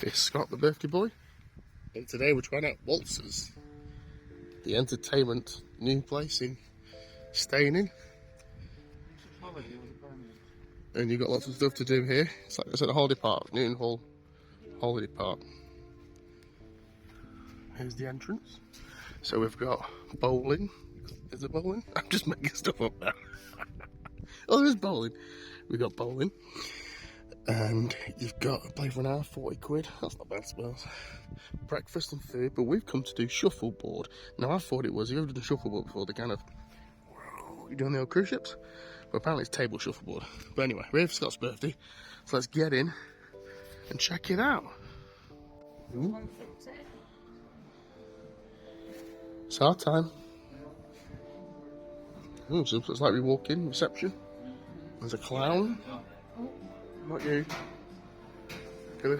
This Scott, the birthday boy, and today we're trying out Walterz, the entertainment new place in staying in. And you've got lots of stuff to do here. It's like it's at the holiday park, Newton Hall Holiday Park. Here's the entrance. So we've got bowling. Is it bowling? I'm just making stuff up now. Oh, there is bowling. We've got bowling. And you've got a play for an hour, 40 quid. That's not bad, smells. Breakfast and food, but we've come to do Shuffleboard. Now, I thought it was, if you've ever done Shuffleboard before, the kind of, you doing the old cruise ships? But apparently it's table Shuffleboard. But anyway, we're here for Scott's birthday, so let's get in and check it out. Ooh. It's our time. Ooh, so it's like we walk in, reception. There's a clown. Not you. Look at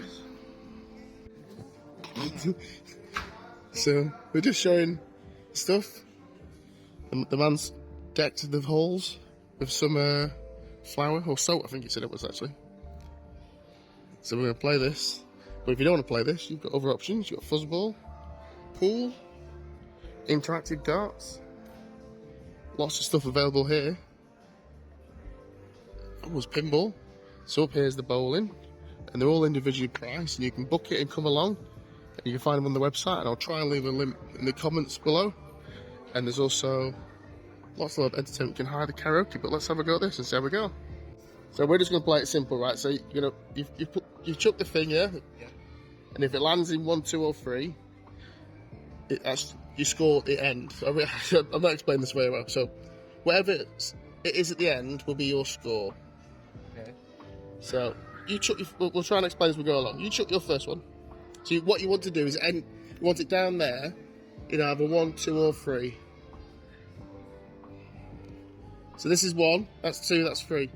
this. So, we're just showing stuff. The man's decked the halls with some flour, or salt I think he said it was actually. So we're going to play this. But if you don't want to play this, you've got other options. You've got fuzzball, pool, interactive darts. Lots of stuff available here. Oh, there's pinball. So up here is the bowling, and they're all individually priced, and you can book it and come along, and you can find them on the website, and I'll try and leave a link in the comments below. And there's also lots of entertainment. You can hire the karaoke, but let's have a go at this and see how we go. So we're just going to play it simple, right? So you chuck the thing here, and if it lands in 1, 2 or 3, you score at the end. So I'm not explaining this very well. So whatever it is at the end will be your score. Okay. So you chuck we'll try and explain as we go along. You chuck your first one. So what you want to do is you want it down there in either 1, 2 or 3. So this is 1, that's 2, that's 3.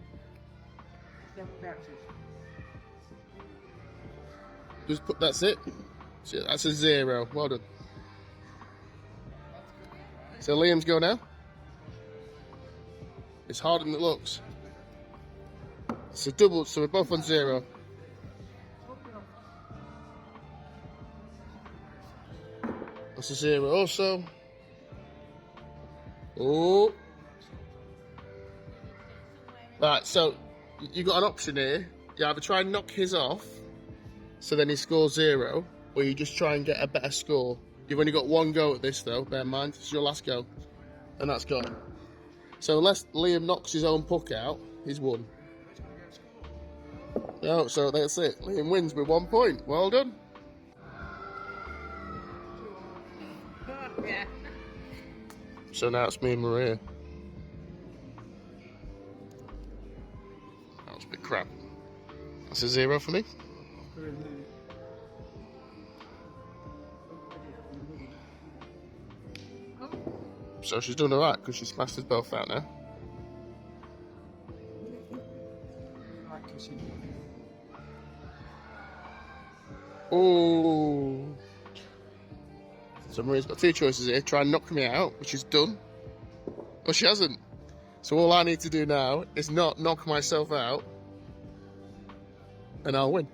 Just put, that's it. So that's a 0. Well done. So Liam's go now. It's harder than it looks. It's a double, so we're both on 0. That's a 0 also. Oh. Right, so you've got an option here. You either try and knock his off, so then he scores 0, or you just try and get a better score. You've only got 1 go at this though, bear in mind. It's your last go. And that's gone. So unless Liam knocks his own puck out, he's won. No, so that's it. Liam wins with 1 point. Well done. Yeah. So now it's me and Maria. That was a bit crap. That's a 0 for me. So she's doing alright because she smashed us both out now. Oh. So Maria's got 2 choices here. Try and knock me out, which is done. Oh, she hasn't. So all I need to do now is not knock myself out, and I'll win.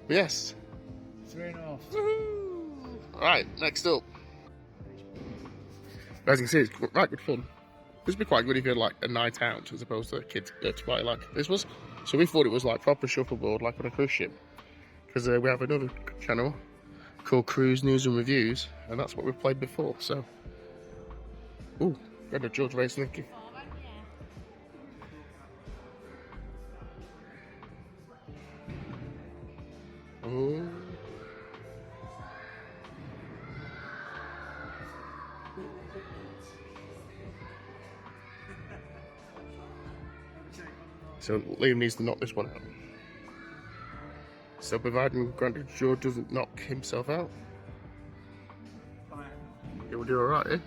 Yes. 3.5. Woohoo! Right, next up. As you can see, it's right good fun. This would be quite good if you had like a night out as opposed to a kids' dirty party like this was. So we thought it was like proper shuffleboard, like on a cruise ship. Because we have another channel called Cruise News and Reviews, and that's what we've played before. So, ooh, got a George Race Nicky. Ooh. So Liam needs to knock this one out. So providing granted George doesn't knock himself out, it will do alright, eh?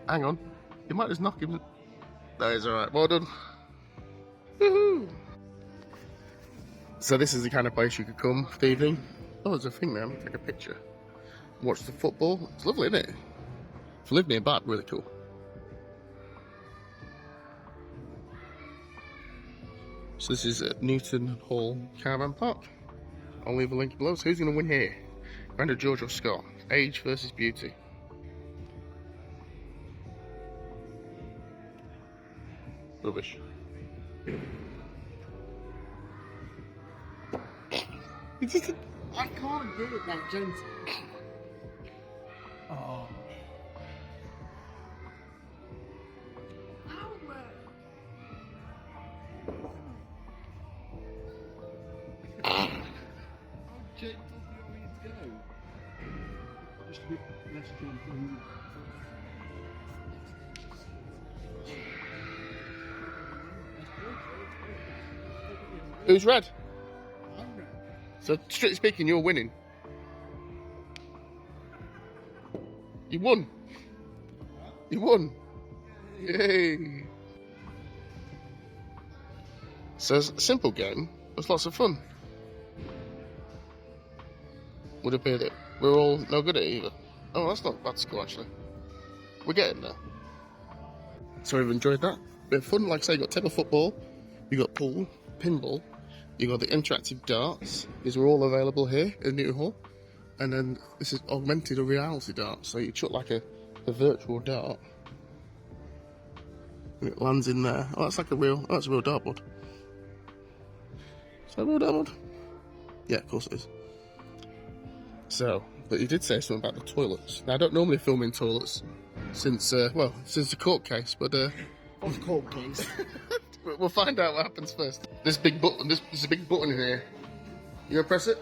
Hang on, you might just knock him. That is alright, well done. Woohoo! So this is the kind of place you could come for the evening. Oh, there's a thing there, I'm gonna take a picture. Watch the football, it's lovely, isn't it? If you live nearby, really cool. So this is at Newton Hall Caravan Park. I'll leave a link below. So who's going to win here? Brenda, George or Scott? Age versus beauty. Rubbish. I can't do it that gentle. Oh. How gentle do you want me to go? Just a bit less gentle. Who's red? So, strictly speaking, you're winning. You won. You won. Yay. So, it's a simple game. It's lots of fun. Would appear that we're all no good at it either. Oh, that's not a bad score, actually. We're getting there. So, we've enjoyed that. Bit of fun. Like I say, you got table football, you got pool, pinball. You got the interactive darts. These are all available here in Newton Hall. And then this is augmented reality darts. So you chuck like a virtual dart. And it lands in there. Oh, that's like a real, oh, that's a real dartboard. Is that a real dartboard? Yeah, of course it is. So, but you did say something about the toilets. Now, I don't normally film in toilets since, well, since the court case, but... Of court case. We'll find out what happens first. This big button, there's a big button in here. You gonna press it?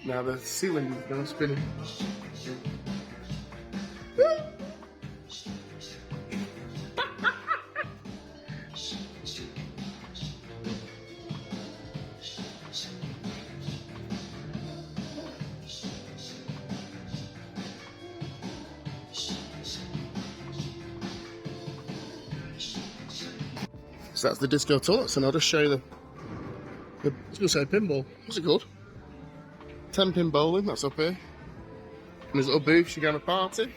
Now the ceiling is now spinning. So that's the disco toilets, and I'll just show you I was going to say pinball. What's it called? 10-pin bowling, that's up here. And there's little booths, you can have a party.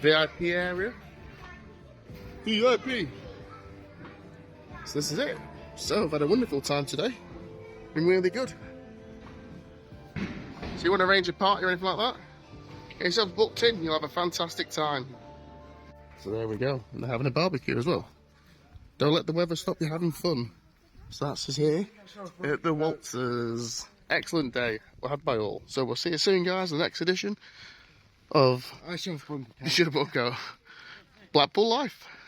VIP area. VIP. So this is it. So I've had a wonderful time today. Been really good. So you want to arrange a party or anything like that? Get yourself booked in, you'll have a fantastic time. So there we go. And they're having a barbecue as well. Don't let the weather stop you having fun. So that's us here at the Walterz. Excellent day. We're had by all. So we'll see you soon, guys, in the next edition of I should have Blackpool Life.